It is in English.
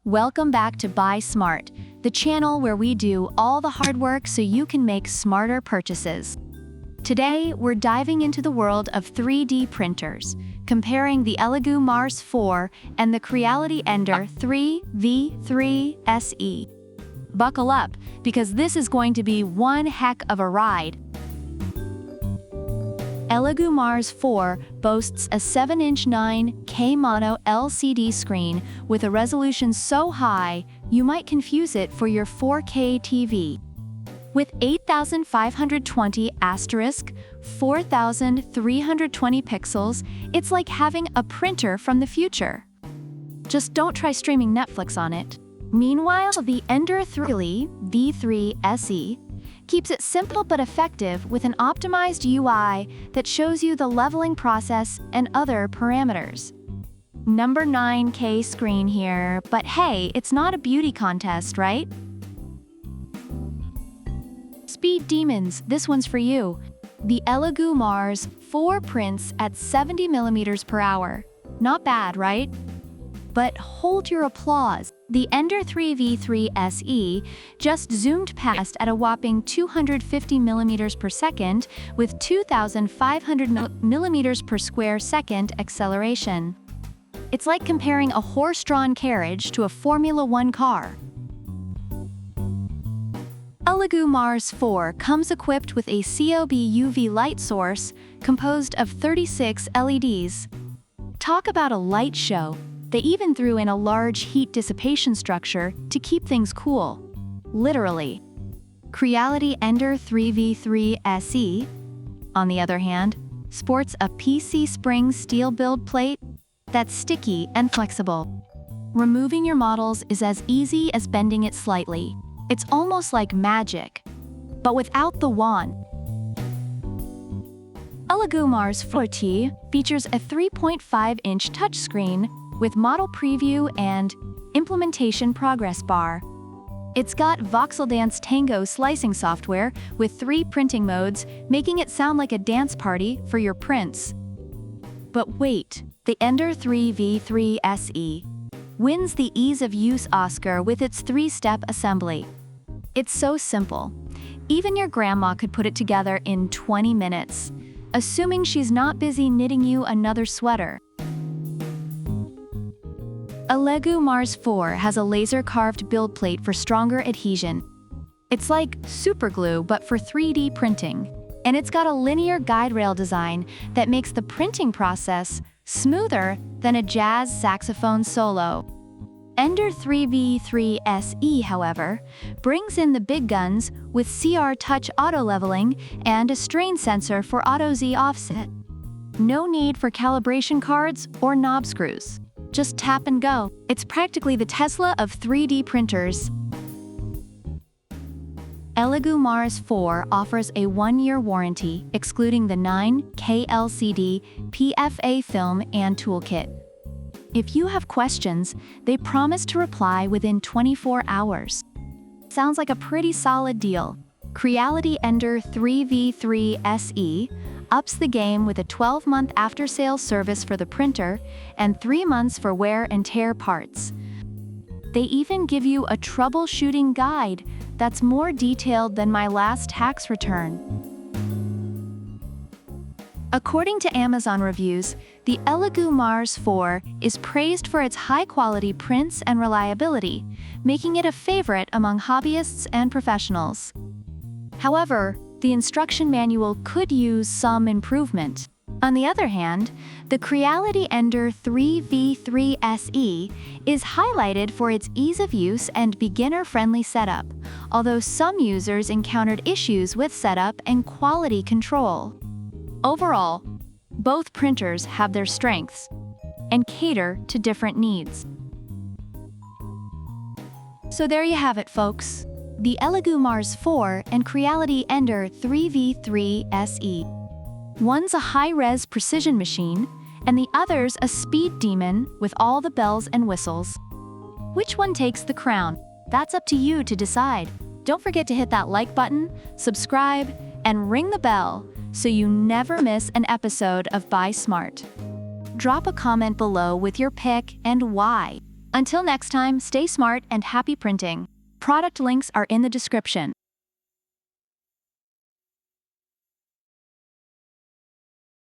Welcome back to Buy Smart, the channel where we do all the hard work so you can make smarter purchases. Today, we're diving into the world of 3D printers, comparing the ELEGOO Mars 4 and the Creality Ender 3 V3 SE. Buckle up, because this is going to be one heck of a ride. ELEGOO Mars 4 boasts a 7-inch 9K mono LCD screen with a resolution so high, you might confuse it for your 4K TV. With 8,520*4,320 pixels, it's like having a printer from the future. Just don't try streaming Netflix on it. Meanwhile, the Ender 3 V3 SE keeps it simple but effective with an optimized UI that shows you the leveling process and other parameters. Number 9K screen here, but hey, it's not a beauty contest, right? Speed demons, this one's for you. The ELEGOO Mars 4 prints at 70mm per hour. Not bad, right? But hold your applause. The Ender 3 V3 SE just zoomed past at a whopping 250mm per second with 2,500mm per square second acceleration. It's like comparing a horse-drawn carriage to a Formula One car. ELEGOO Mars 4 comes equipped with a COB UV light source composed of 36 LEDs. Talk about a light show. They even threw in a large heat dissipation structure to keep things cool. Literally. Creality Ender 3 V3 SE, on the other hand, sports a PC spring steel build plate that's sticky and flexible. Removing your models is as easy as bending it slightly. It's almost like magic, but without the wand. ELEGOO Mars 4T features a 3.5-inch touchscreen with model preview and implementation progress bar. It's got Voxel Dance Tango slicing software with 3 printing modes, making it sound like a dance party for your prints. But wait, the Ender 3 V3 SE wins the ease of use Oscar with its 3-step assembly. It's so simple. Even your grandma could put it together in 20 minutes, assuming she's not busy knitting you another sweater. ELEGOO Mars 4 has a laser-carved build plate for stronger adhesion. It's like super glue but for 3D printing. And it's got a linear guide rail design that makes the printing process smoother than a jazz saxophone solo. Ender 3 V3 SE, however, brings in the big guns with CR Touch auto leveling and a strain sensor for auto Z offset. No need for calibration cards or knob screws. Just tap and go. It's practically the Tesla of 3D printers. ELEGOO Mars 4 offers a 1-year warranty, excluding the 9K LCD, PFA film, and toolkit. If you have questions, they promise to reply within 24 hours. Sounds like a pretty solid deal. Creality Ender 3 V3 SE ups the game with a 12-month after-sales service for the printer and 3 months for wear and tear parts. They even give you a troubleshooting guide that's more detailed than my last tax return. According to Amazon reviews, the ELEGOO Mars 4 is praised for its high-quality prints and reliability, making it a favorite among hobbyists and professionals. However, the instruction manual could use some improvement. On the other hand, the Creality Ender 3 V3 SE is highlighted for its ease of use and beginner-friendly setup, although some users encountered issues with setup and quality control. Overall, both printers have their strengths and cater to different needs. So there you have it, folks. The ELEGOO Mars 4 and Creality Ender 3 V3 SE. One's a high-res precision machine, and the other's a speed demon with all the bells and whistles. Which one takes the crown? That's up to you to decide. Don't forget to hit that like button, subscribe, and ring the bell so you never miss an episode of Buy Smart. Drop a comment below with your pick and why. Until next time, stay smart and happy printing. Product links are in the description.